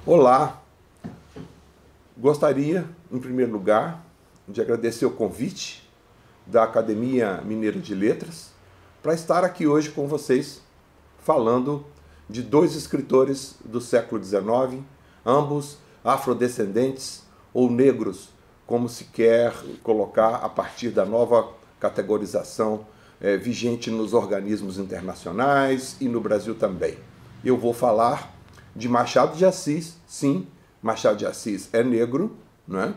Olá, gostaria, em primeiro lugar, de agradecer o convite da Academia Mineira de Letras para estar aqui hoje com vocês falando de dois escritores do século XIX, ambos afrodescendentes ou negros, como se quer colocar a partir da nova categorização vigente nos organismos internacionais e no Brasil também. Eu vou falar de Machado de Assis, sim, Machado de Assis é negro, né,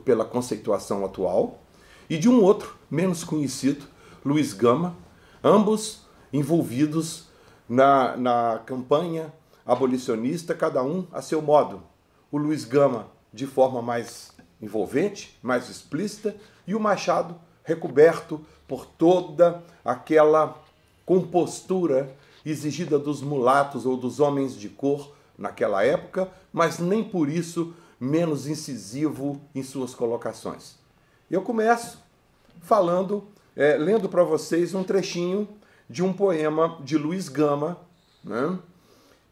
pela conceituação atual, e de um outro, menos conhecido, Luiz Gama, ambos envolvidos na campanha abolicionista, cada um a seu modo. O Luiz Gama de forma mais envolvente, mais explícita, e o Machado recoberto por toda aquela compostura exigida dos mulatos ou dos homens de cor naquela época, mas nem por isso menos incisivo em suas colocações. Eu começo lendo para vocês um trechinho de um poema de Luiz Gama, né,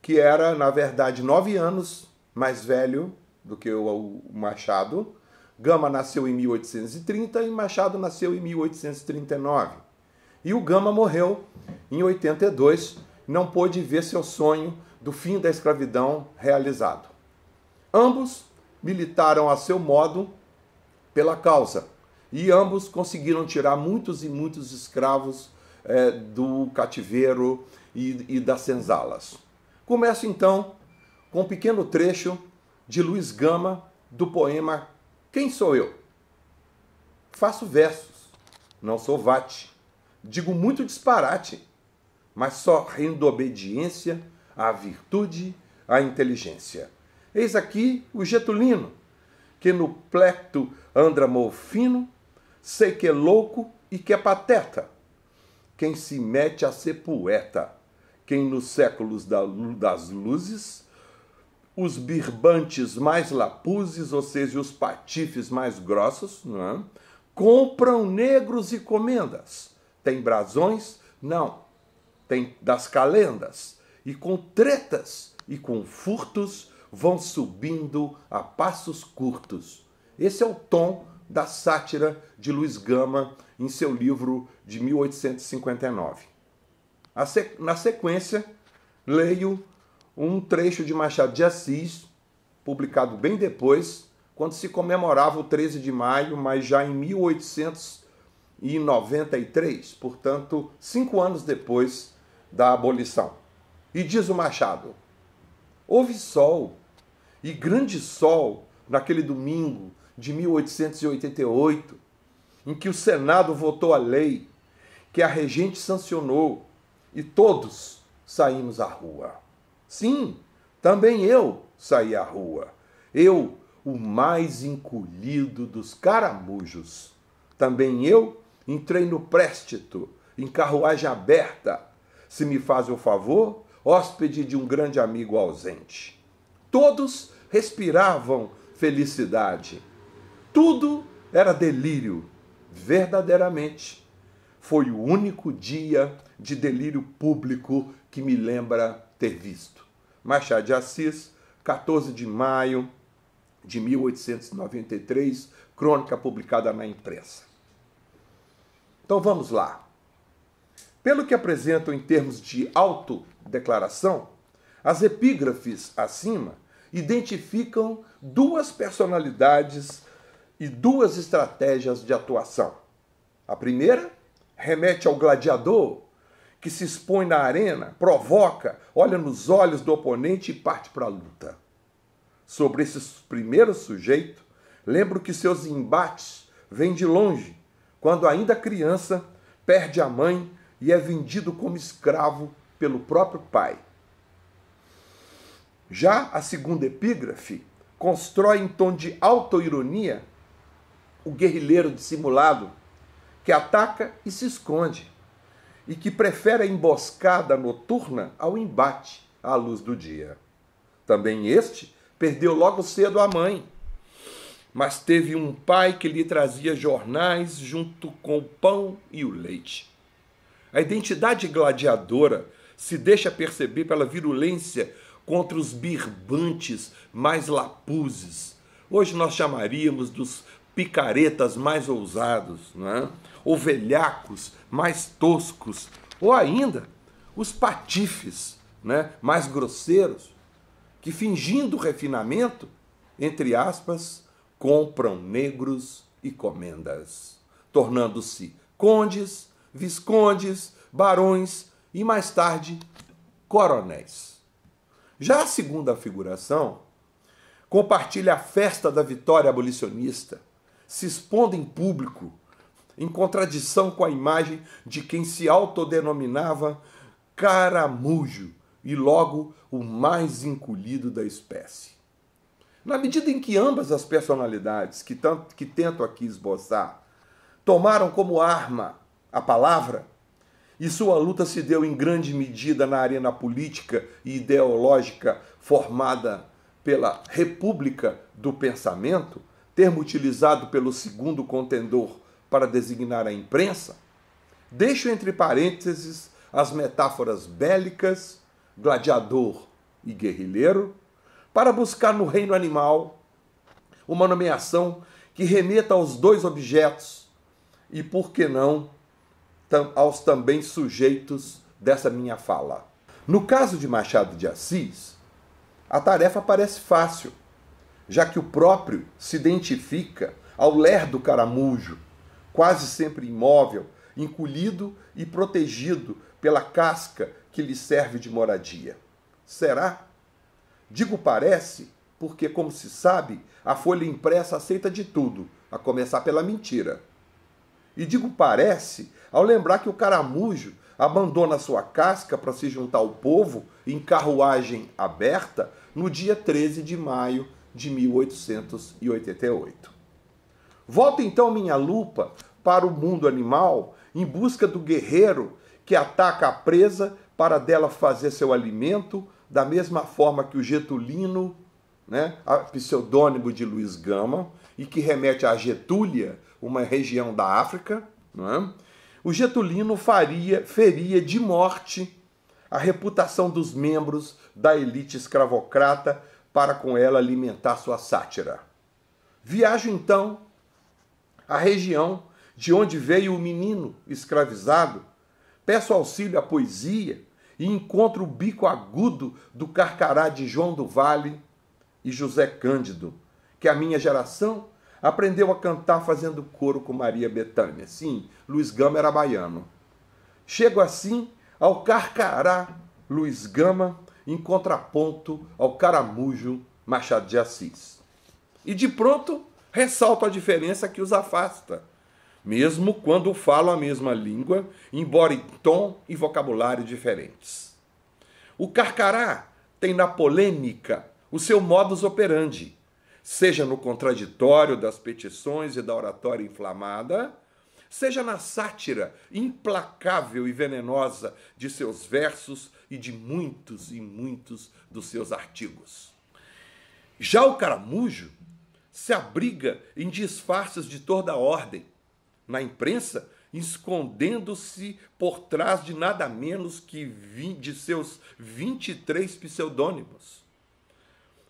que era, na verdade, 9 anos mais velho do que o Machado. Gama nasceu em 1830 e Machado nasceu em 1839. E o Gama morreu em 82, não pôde ver seu sonho do fim da escravidão realizado. Ambos militaram a seu modo pela causa e ambos conseguiram tirar muitos e muitos escravos do cativeiro e das senzalas. Começo então com um pequeno trecho de Luiz Gama do poema Quem Sou Eu? Faço versos, não sou vate, digo muito disparate, mas só rendo obediência à virtude, à inteligência. Eis aqui o Getulino, que no plecto anda morfino, sei que é louco e que é pateta. Quem se mete a ser poeta, quem nos séculos das luzes, os birbantes mais lapuzes, ou seja, os patifes mais grossos, não é? Compram negros e comendas. Tem brasões? Não. Tem das calendas. E com tretas e com furtos vão subindo a passos curtos. Esse é o tom da sátira de Luiz Gama em seu livro de 1859. Na sequência, leio um trecho de Machado de Assis, publicado bem depois, quando se comemorava o 13 de maio, mas já em 1893, portanto, 5 anos depois da abolição. E diz o Machado: houve sol, e grande sol, naquele domingo de 1888, em que o Senado votou a lei, que a regente sancionou, e todos saímos à rua. Sim, também eu saí à rua. Eu, o mais encolhido dos caramujos. Também eu entrei no préstito, em carruagem aberta, se me faz o favor, hóspede de um grande amigo ausente. Todos respiravam felicidade. Tudo era delírio, verdadeiramente. Foi o único dia de delírio público que me lembra ter visto. Machado de Assis, 14 de maio de 1893, crônica publicada na imprensa. Então vamos lá. Pelo que apresentam em termos de autodeclaração, as epígrafes acima identificam duas personalidades e duas estratégias de atuação. A primeira remete ao gladiador, que se expõe na arena, provoca, olha nos olhos do oponente e parte para a luta. Sobre esse primeiro sujeito, lembro que seus embates vêm de longe, quando ainda criança, perde a mãe e é vendido como escravo pelo próprio pai. Já a segunda epígrafe constrói em tom de autoironia o guerrilheiro dissimulado que ataca e se esconde e que prefere a emboscada noturna ao embate à luz do dia. Também este perdeu logo cedo a mãe, mas teve um pai que lhe trazia jornais junto com o pão e o leite. A identidade gladiadora se deixa perceber pela virulência contra os birbantes mais lapuzes. Hoje nós chamaríamos dos picaretas mais ousados, não é? Ou velhacos mais toscos, ou ainda os patifes, né, mais grosseiros, que fingindo refinamento, entre aspas, compram negros e comendas, tornando-se condes, viscondes, barões e mais tarde coronéis. Já a segunda figuração compartilha a festa da vitória abolicionista, se expondo em público, em contradição com a imagem de quem se autodenominava caramujo e logo o mais encolhido da espécie. Na medida em que ambas as personalidades que tento aqui esboçar tomaram como arma a palavra, e sua luta se deu em grande medida na arena política e ideológica formada pela República do Pensamento, termo utilizado pelo segundo contendor para designar a imprensa, deixo entre parênteses as metáforas bélicas, gladiador e guerrilheiro, para buscar no reino animal uma nomeação que remeta aos dois objetos e, por que não, aos também sujeitos dessa minha fala. No caso de Machado de Assis, a tarefa parece fácil, já que o próprio se identifica ao lerdo caramujo, quase sempre imóvel, encolhido e protegido pela casca que lhe serve de moradia. Será? Digo parece, porque, como se sabe, a folha impressa aceita de tudo, a começar pela mentira. E digo parece ao lembrar que o caramujo abandona sua casca para se juntar ao povo em carruagem aberta no dia 13 de maio de 1888. Volto então minha lupa para o mundo animal em busca do guerreiro que ataca a presa para dela fazer seu alimento, da mesma forma que o Getulino, né, pseudônimo de Luiz Gama, e que remete a Getúlia, uma região da África, não é? O Getulino feria de morte a reputação dos membros da elite escravocrata para com ela alimentar sua sátira. Viajo então à região de onde veio o menino escravizado, peço auxílio à poesia e encontro o bico agudo do Carcará de João do Vale e José Cândido, que a minha geração aprendeu a cantar fazendo coro com Maria Bethânia. Sim, Luiz Gama era baiano. Chego assim ao Carcará Luiz Gama em contraponto ao caramujo Machado de Assis. E de pronto ressalto a diferença que os afasta, mesmo quando falam a mesma língua, embora em tom e vocabulário diferentes. O Carcará tem na polêmica o seu modus operandi, seja no contraditório das petições e da oratória inflamada, seja na sátira implacável e venenosa de seus versos e de muitos e muitos dos seus artigos. Já o caramujo se abriga em disfarces de toda a ordem, na imprensa, escondendo-se por trás de nada menos que de seus 23 pseudônimos.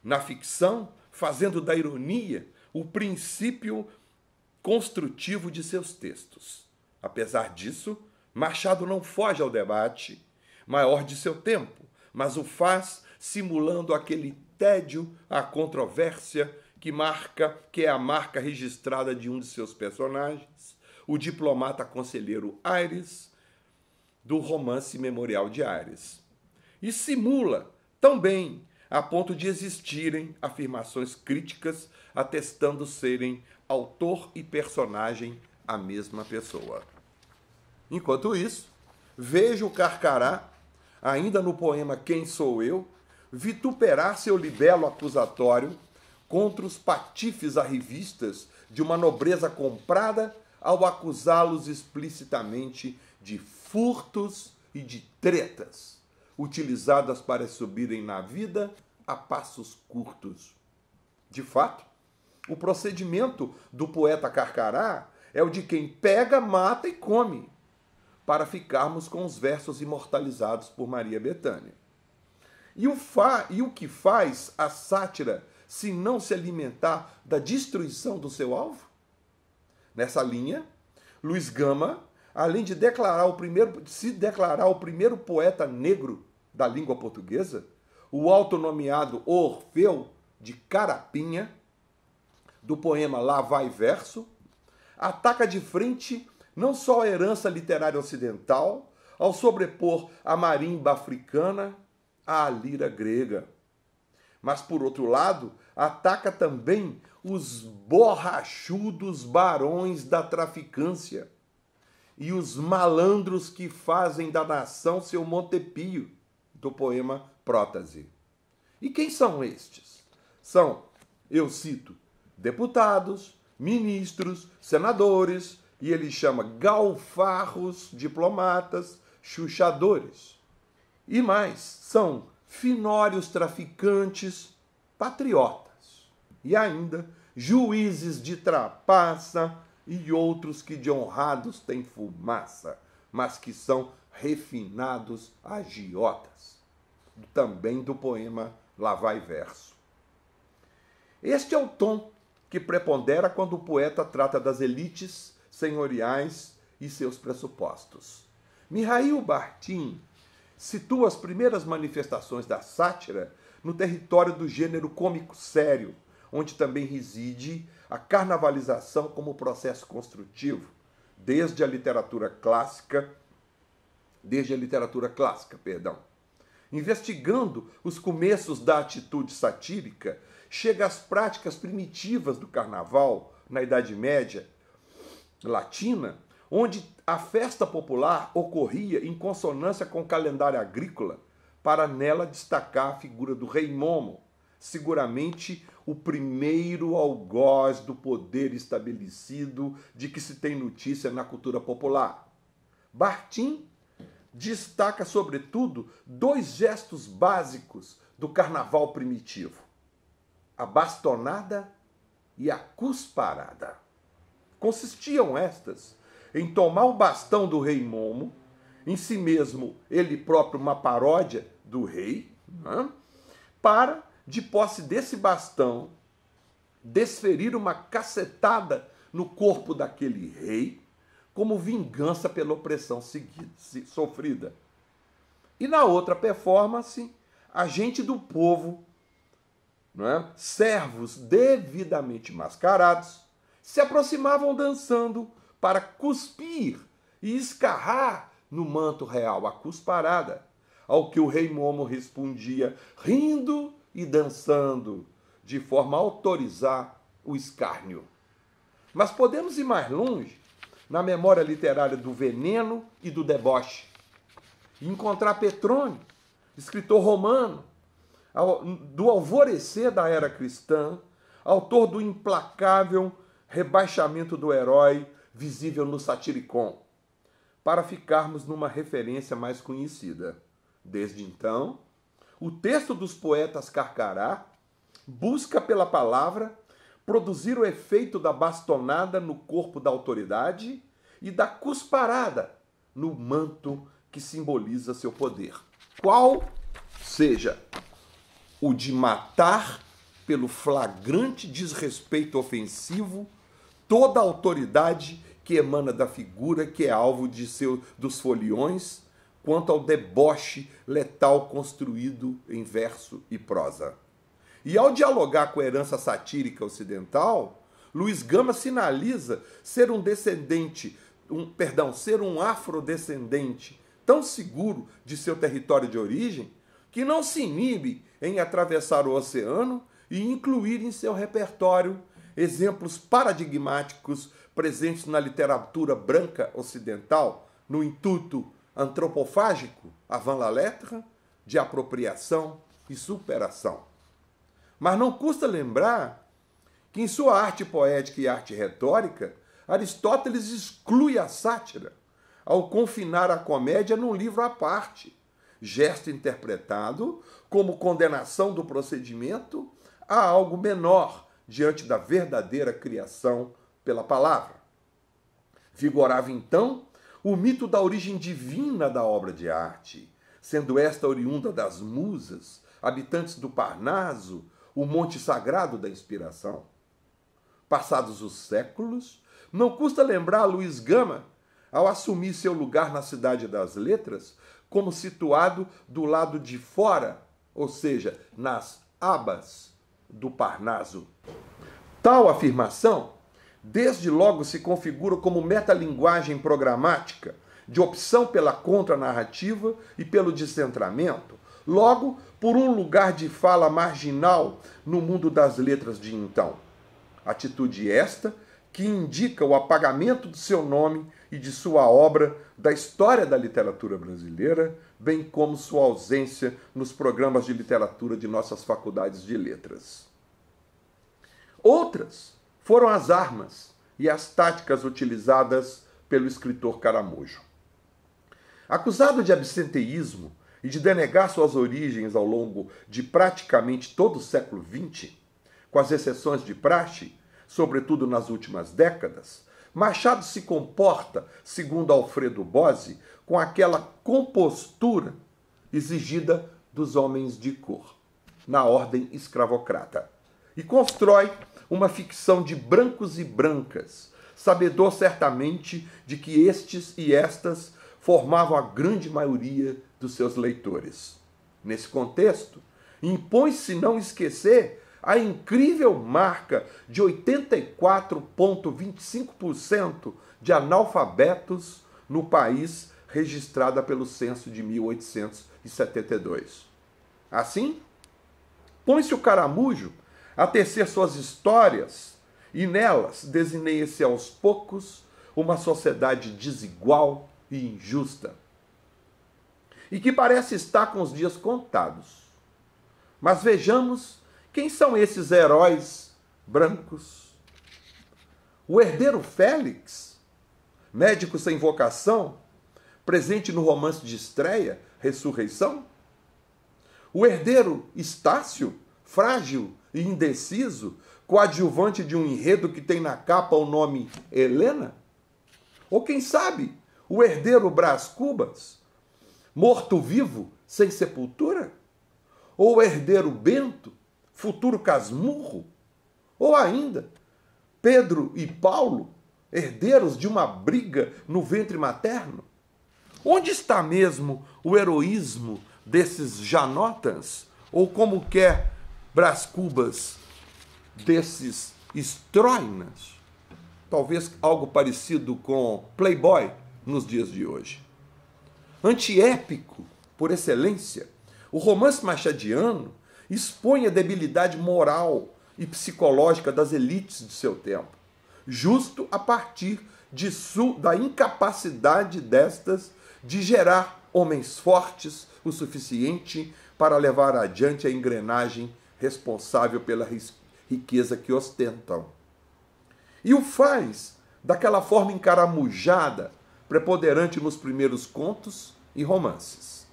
Na ficção, fazendo da ironia o princípio construtivo de seus textos. Apesar disso, Machado não foge ao debate maior de seu tempo, mas o faz simulando aquele tédio à controvérsia que é a marca registrada de um de seus personagens, o diplomata conselheiro Aires, do romance Memorial de Aires. E simula tão bem a ponto de existirem afirmações críticas atestando serem autor e personagem a mesma pessoa. Enquanto isso, vejo o Carcará, ainda no poema Quem Sou Eu, vituperar seu libelo acusatório contra os patifes arrivistas de uma nobreza comprada ao acusá-los explicitamente de furtos e de tretas, utilizadas para subirem na vida a passos curtos. De fato, o procedimento do poeta Carcará é o de quem pega, mata e come, para ficarmos com os versos imortalizados por Maria Bethânia. E o que faz a sátira se não se alimentar da destruição do seu alvo? Nessa linha, Luiz Gama, além de se declarar o primeiro poeta negro da língua portuguesa, o autonomeado Orfeu de Carapinha, do poema Lá Vai Verso, ataca de frente não só a herança literária ocidental, ao sobrepor a marimba africana à lira grega, mas, por outro lado, ataca também os borrachudos barões da traficância e os malandros que fazem da nação seu Montepio, do poema Prótase. E quem são estes? São, eu cito, deputados, ministros, senadores, e ele chama galfarros, diplomatas, chuchadores. E mais, são finórios traficantes, patriotas. E ainda, juízes de trapaça e outros que de honrados têm fumaça, mas que são refinados agiotas. Também do poema Lá Vai Verso. Este é o tom que prepondera quando o poeta trata das elites senhoriais e seus pressupostos. Mikhail Bakhtin situa as primeiras manifestações da sátira no território do gênero cômico sério, onde também reside a carnavalização como processo construtivo, desde a literatura clássica, Investigando os começos da atitude satírica, chega às práticas primitivas do carnaval na Idade Média latina, onde a festa popular ocorria em consonância com o calendário agrícola, para nela destacar a figura do rei Momo, seguramente o primeiro algoz do poder estabelecido de que se tem notícia na cultura popular. Bakhtin destaca, sobretudo, dois gestos básicos do carnaval primitivo: a bastonada e a cusparada. Consistiam estas em tomar o bastão do rei Momo, em si mesmo ele próprio uma paródia do rei, para, de posse desse bastão, desferir uma cacetada no corpo daquele rei, como vingança pela opressão sofrida. E na outra performance, a gente do povo, servos devidamente mascarados, se aproximavam dançando para cuspir e escarrar no manto real a cusparada, ao que o rei Momo respondia rindo e dançando, de forma a autorizar o escárnio. Mas podemos ir mais longe na memória literária do veneno e do deboche, e encontrar Petrônio, escritor romano, do alvorecer da era cristã, autor do implacável rebaixamento do herói visível no Satiricon, para ficarmos numa referência mais conhecida. Desde então, o texto dos poetas Carcará busca pela palavra produzir o efeito da bastonada no corpo da autoridade e da cusparada no manto que simboliza seu poder. Qual seja o de matar pelo flagrante desrespeito ofensivo toda a autoridade que emana da figura que é alvo dos foliões, quanto ao deboche letal construído em verso e prosa. E ao dialogar com a herança satírica ocidental, Luiz Gama sinaliza ser ser um afrodescendente tão seguro de seu território de origem que não se inibe em atravessar o oceano e incluir em seu repertório exemplos paradigmáticos presentes na literatura branca ocidental, no intuito antropofágico, avant la lettre, de apropriação e superação. Mas não custa lembrar que em sua arte poética e arte retórica, Aristóteles exclui a sátira ao confinar a comédia num livro à parte, gesto interpretado como condenação do procedimento a algo menor diante da verdadeira criação pela palavra. Vigorava então o mito da origem divina da obra de arte, sendo esta oriunda das musas, habitantes do Parnaso, o monte sagrado da inspiração. Passados os séculos, não custa lembrar Luiz Gama, ao assumir seu lugar na Cidade das Letras, como situado do lado de fora, ou seja, nas abas do Parnaso. Tal afirmação, desde logo, se configura como metalinguagem programática, de opção pela contranarrativa e pelo descentramento, logo por um lugar de fala marginal no mundo das letras de então. Atitude esta que indica o apagamento do seu nome e de sua obra da história da literatura brasileira, bem como sua ausência nos programas de literatura de nossas faculdades de letras. Outras foram as armas e as táticas utilizadas pelo escritor Caramujo. Acusado de absenteísmo e de denegar suas origens ao longo de praticamente todo o século XX, com as exceções de praxe, sobretudo nas últimas décadas, Machado se comporta, segundo Alfredo Bozzi, com aquela compostura exigida dos homens de cor, na ordem escravocrata, e constrói uma ficção de brancos e brancas, sabedor certamente de que estes e estas formavam a grande maioria dos seus leitores. Nesse contexto, impõe-se não esquecer a incrível marca de 84,25% de analfabetos no país, registrada pelo censo de 1872. Assim, põe-se o Caramujo a tecer suas histórias e nelas desenha-se aos poucos uma sociedade desigual e injusta, e que parece estar com os dias contados. Mas vejamos quem são esses heróis brancos. O herdeiro Félix, médico sem vocação, presente no romance de estreia, Ressurreição. O herdeiro Estácio, frágil e indeciso, coadjuvante de um enredo que tem na capa o nome Helena. Ou quem sabe, o herdeiro Brás Cubas, morto-vivo, sem sepultura? Ou o herdeiro Bento, futuro Casmurro? Ou ainda, Pedro e Paulo, herdeiros de uma briga no ventre materno? Onde está mesmo o heroísmo desses Janotans? Ou como quer Brás Cubas, desses Estroinas? Talvez algo parecido com Playboy nos dias de hoje. Antiépico, por excelência, o romance machadiano expõe a debilidade moral e psicológica das elites de seu tempo, justo a partir da incapacidade destas de gerar homens fortes o suficiente para levar adiante a engrenagem responsável pela riqueza que ostentam. E o faz daquela forma encaramujada, preponderante nos primeiros contos e romances.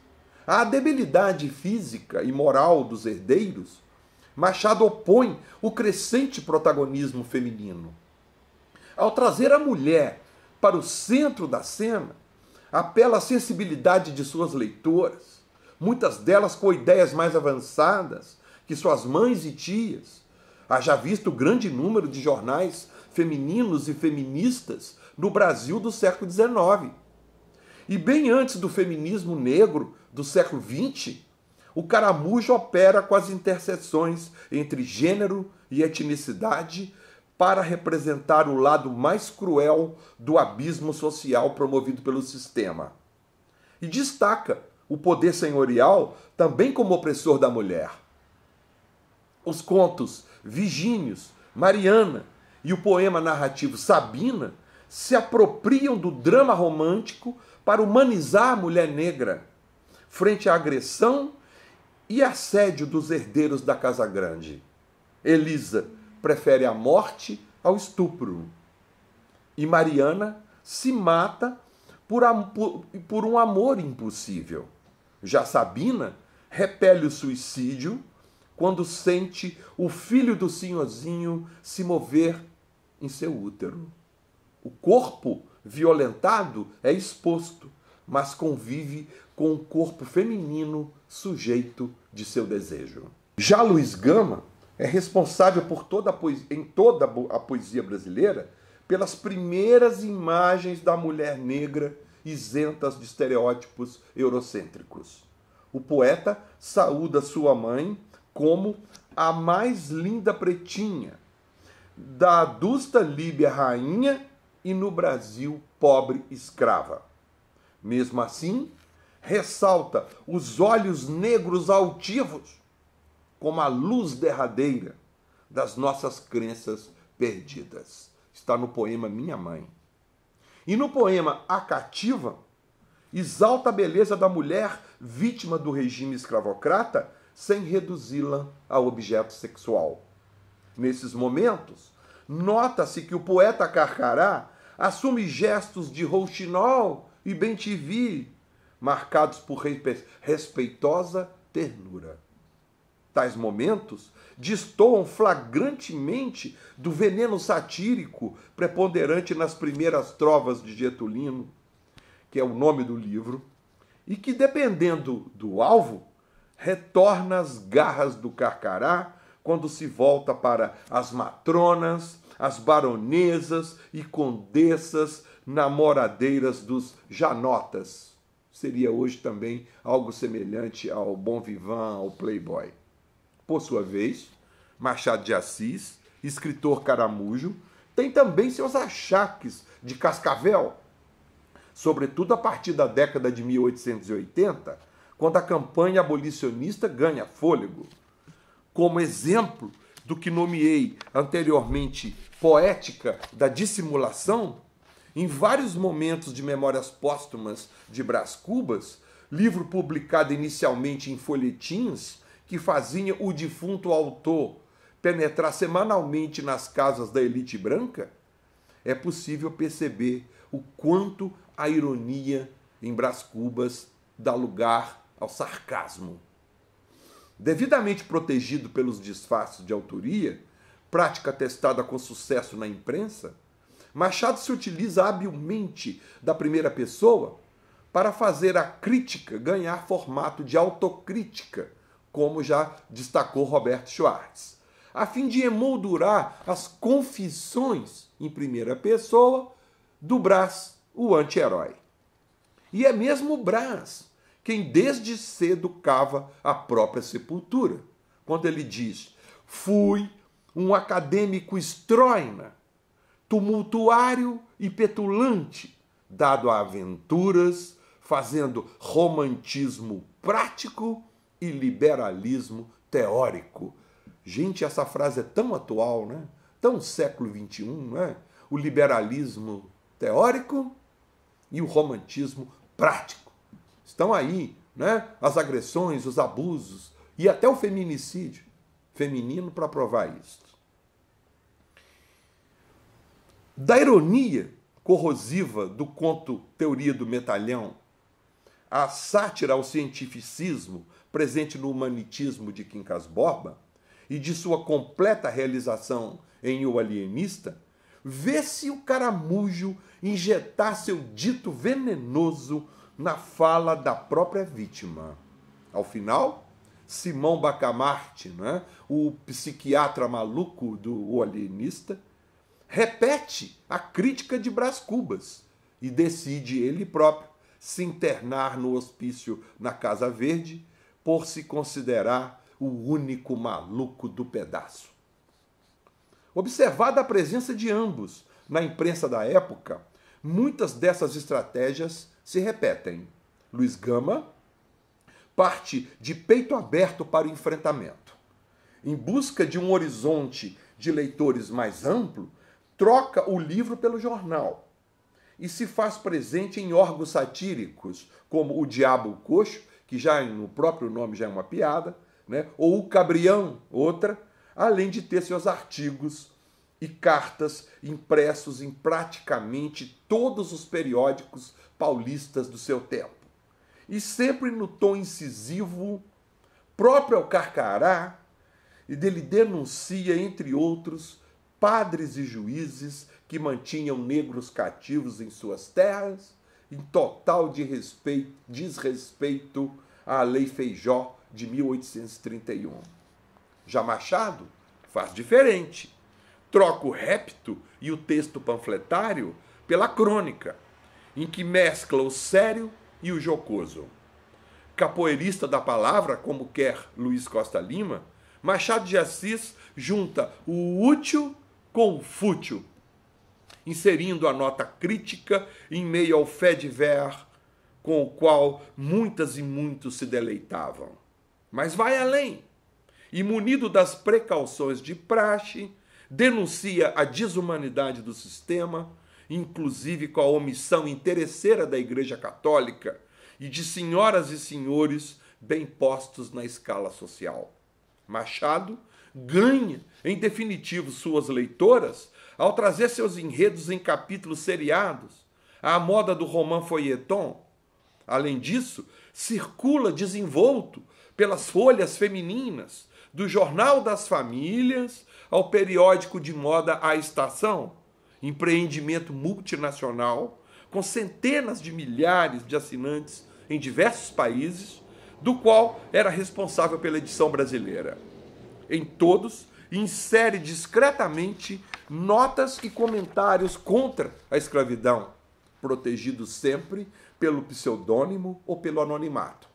À debilidade física e moral dos herdeiros, Machado opõe o crescente protagonismo feminino. Ao trazer a mulher para o centro da cena, apela à sensibilidade de suas leitoras, muitas delas com ideias mais avançadas que suas mães e tias. Haja visto o grande número de jornais femininos e feministas no Brasil do século XIX. E bem antes do feminismo negro do século XX, o Caramujo opera com as interseções entre gênero e etnicidade para representar o lado mais cruel do abismo social promovido pelo sistema. E destaca o poder senhorial também como opressor da mulher. Os contos Vigínios, Mariana e o poema narrativo Sabina se apropriam do drama romântico para humanizar a mulher negra frente à agressão e assédio dos herdeiros da Casa Grande. Elisa prefere a morte ao estupro. E Mariana se mata por um amor impossível. Já Sabina repele o suicídio quando sente o filho do senhorzinho se mover em seu útero. O corpo violentado é exposto, mas convive com o corpo feminino sujeito de seu desejo. Já Luiz Gama é responsável por em toda a poesia brasileira pelas primeiras imagens da mulher negra isentas de estereótipos eurocêntricos. O poeta saúda sua mãe como a mais linda pretinha, da adusta Líbia rainha e no Brasil pobre escrava. Mesmo assim, ressalta os olhos negros altivos como a luz derradeira das nossas crenças perdidas. Está no poema Minha Mãe. E no poema A Cativa, exalta a beleza da mulher vítima do regime escravocrata sem reduzi-la a objeto sexual. Nesses momentos, nota-se que o poeta Carcará assume gestos de rouxinol e bem-te-vi, marcados por respeitosa ternura. Tais momentos destoam flagrantemente do veneno satírico preponderante nas primeiras trovas de Getulino, que é o nome do livro, e que, dependendo do alvo, retorna às garras do Carcará quando se volta para as matronas, as baronesas e condessas namoradeiras dos janotas. Seria hoje também algo semelhante ao Bon Vivant, ao Playboy. Por sua vez, Machado de Assis, escritor caramujo, tem também seus achaques de cascavel, sobretudo a partir da década de 1880, quando a campanha abolicionista ganha fôlego. Como exemplo do que nomeei anteriormente poética da dissimulação, em vários momentos de Memórias Póstumas de Brás Cubas, livro publicado inicialmente em folhetins que faziam o defunto autor penetrar semanalmente nas casas da elite branca, é possível perceber o quanto a ironia em Brás Cubas dá lugar ao sarcasmo. Devidamente protegido pelos disfarces de autoria, prática testada com sucesso na imprensa, Machado se utiliza habilmente da primeira pessoa para fazer a crítica ganhar formato de autocrítica, como já destacou Roberto Schwartz, a fim de emoldurar as confissões em primeira pessoa do Brás, o anti-herói. E é mesmo Brás quem desde cedo cava a própria sepultura, quando ele diz: fui um acadêmico estróina, tumultuário e petulante, dado a aventuras, fazendo romantismo prático e liberalismo teórico. Gente, essa frase é tão atual, né? Tão século XXI, né? O liberalismo teórico e o romantismo prático. Estão aí, né? As agressões, os abusos e até o feminicídio feminino para provar isso. Da ironia corrosiva do conto Teoria do Metalhão, a sátira ao cientificismo presente no humanitismo de Quincas Borba e de sua completa realização em O Alienista, vê-se o caramujo injetar seu dito venenoso na fala da própria vítima. Ao final, Simão Bacamarte, né, o psiquiatra maluco do O Alienista, repete a crítica de Brás Cubas e decide ele próprio se internar no hospício na Casa Verde por se considerar o único maluco do pedaço. Observada a presença de ambos na imprensa da época, muitas dessas estratégias se repetem. Luiz Gama parte de peito aberto para o enfrentamento. Em busca de um horizonte de leitores mais amplo, troca o livro pelo jornal e se faz presente em órgãos satíricos, como O Diabo Coxo, que já no próprio nome já é uma piada, né? Ou O Cabrião, outra, além de ter seus artigos e cartas impressos em praticamente todos os periódicos paulistas do seu tempo. E sempre no tom incisivo próprio ao Carcará, e dele denuncia, entre outros, padres e juízes que mantinham negros cativos em suas terras, em total desrespeito à Lei Feijó de 1831. Já Machado faz diferente. Troca o répto e o texto panfletário pela crônica, em que mescla o sério e o jocoso. Capoeirista da palavra, como quer Luiz Costa Lima, Machado de Assis junta o útil com o fútil, inserindo a nota crítica em meio ao fait-divers com o qual muitas e muitos se deleitavam. Mas vai além e, munido das precauções de praxe, denuncia a desumanidade do sistema, inclusive com a omissão interesseira da Igreja Católica e de senhoras e senhores bem postos na escala social. Machado ganha, em definitivo, suas leitoras ao trazer seus enredos em capítulos seriados, à moda do roman feuilleton. Além disso, circula desenvolto pelas folhas femininas, do Jornal das Famílias ao periódico de moda A Estação, empreendimento multinacional com centenas de milhares de assinantes em diversos países, do qual era responsável pela edição brasileira. Em todos, insere discretamente notas e comentários contra a escravidão, protegidos sempre pelo pseudônimo ou pelo anonimato.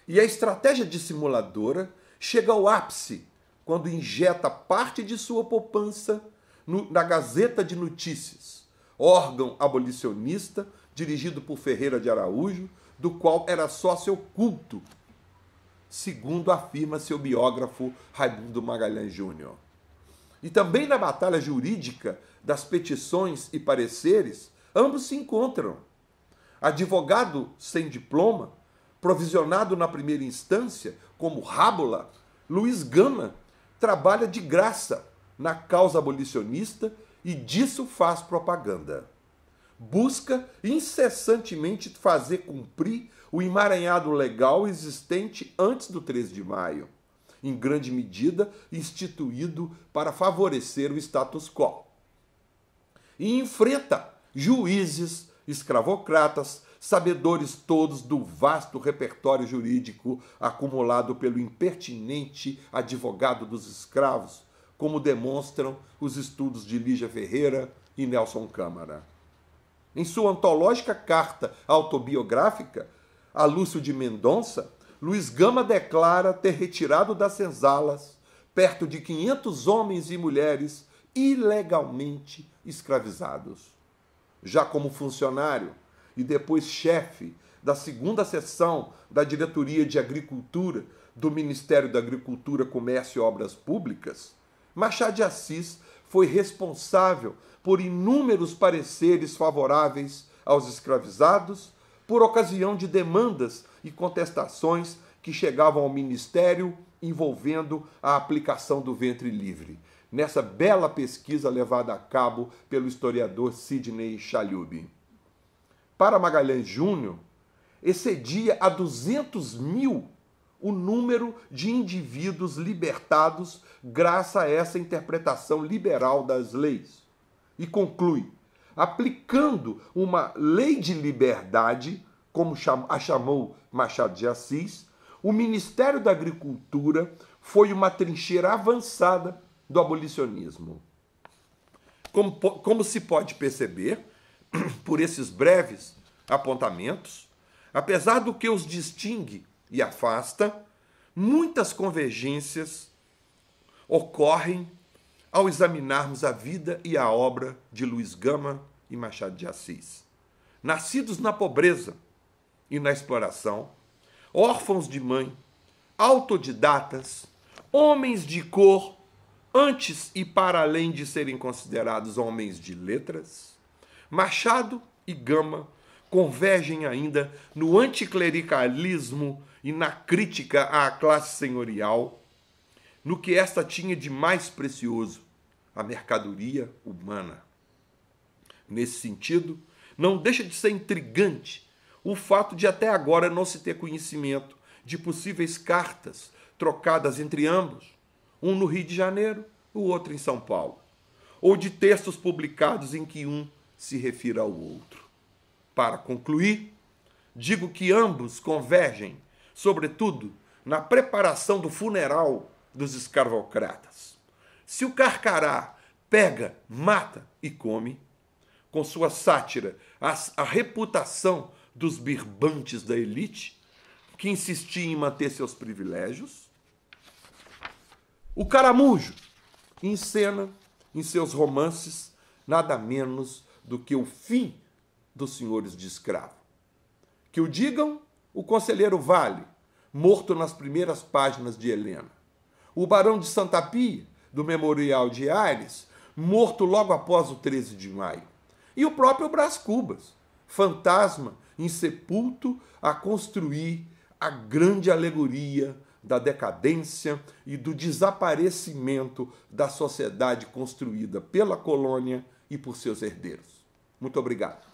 E a estratégia dissimuladora chega ao ápice quando injeta parte de sua poupança na Gazeta de Notícias, órgão abolicionista dirigido por Ferreira de Araújo, do qual era sócio oculto, segundo afirma seu biógrafo Raimundo Magalhães Júnior. E também na batalha jurídica das petições e pareceres, ambos se encontram. Advogado sem diploma, provisionado na primeira instância como rábula, Luiz Gama trabalha de graça na causa abolicionista e disso faz propaganda. Busca incessantemente fazer cumprir o emaranhado legal existente antes do 13 de maio, em grande medida instituído para favorecer o status quo. E enfrenta juízes, escravocratas, sabedores todos do vasto repertório jurídico acumulado pelo impertinente advogado dos escravos, como demonstram os estudos de Lígia Ferreira e Nelson Câmara. Em sua antológica carta autobiográfica a Lúcio de Mendonça, Luiz Gama declara ter retirado das senzalas perto de 500 homens e mulheres ilegalmente escravizados. Já como funcionário e depois chefe da segunda seção da Diretoria de Agricultura do Ministério da Agricultura, Comércio e Obras Públicas, Machado de Assis foi responsável por inúmeros pareceres favoráveis aos escravizados, por ocasião de demandas e contestações que chegavam ao Ministério envolvendo a aplicação do ventre livre, nessa bela pesquisa levada a cabo pelo historiador Sidney Chalhoub. Para Magalhães Júnior, excedia a 200 mil o número de indivíduos libertados graças a essa interpretação liberal das leis. E conclui, aplicando uma lei de liberdade, como a chamou Machado de Assis, o Ministério da Agricultura foi uma trincheira avançada do abolicionismo. Como se pode perceber, por esses breves apontamentos, apesar do que os distingue e afasta, muitas convergências ocorrem ao examinarmos a vida e a obra de Luiz Gama e Machado de Assis. Nascidos na pobreza e na exploração, órfãos de mãe, autodidatas, homens de cor, antes e para além de serem considerados homens de letras, Machado e Gama convergem ainda no anticlericalismo e na crítica à classe senhorial, no que esta tinha de mais precioso, a mercadoria humana. Nesse sentido, não deixa de ser intrigante o fato de até agora não se ter conhecimento de possíveis cartas trocadas entre ambos, um no Rio de Janeiro, o outro em São Paulo, ou de textos publicados em que um se refira ao outro. Para concluir, digo que ambos convergem, sobretudo, na preparação do funeral dos escravocratas. Se o Carcará pega, mata e come, com sua sátira, a reputação dos birbantes da elite, que insistia em manter seus privilégios, o Caramujo encena em seus romances nada menos do que o fim dos senhores de escravo. Que o digam o conselheiro Vale, morto nas primeiras páginas de Helena. O barão de Santa Pia, do Memorial de Aires, morto logo após o 13 de maio. E o próprio Brás Cubas, fantasma insepulto a construir a grande alegoria da decadência e do desaparecimento da sociedade construída pela colônia e por seus herdeiros. Muito obrigado.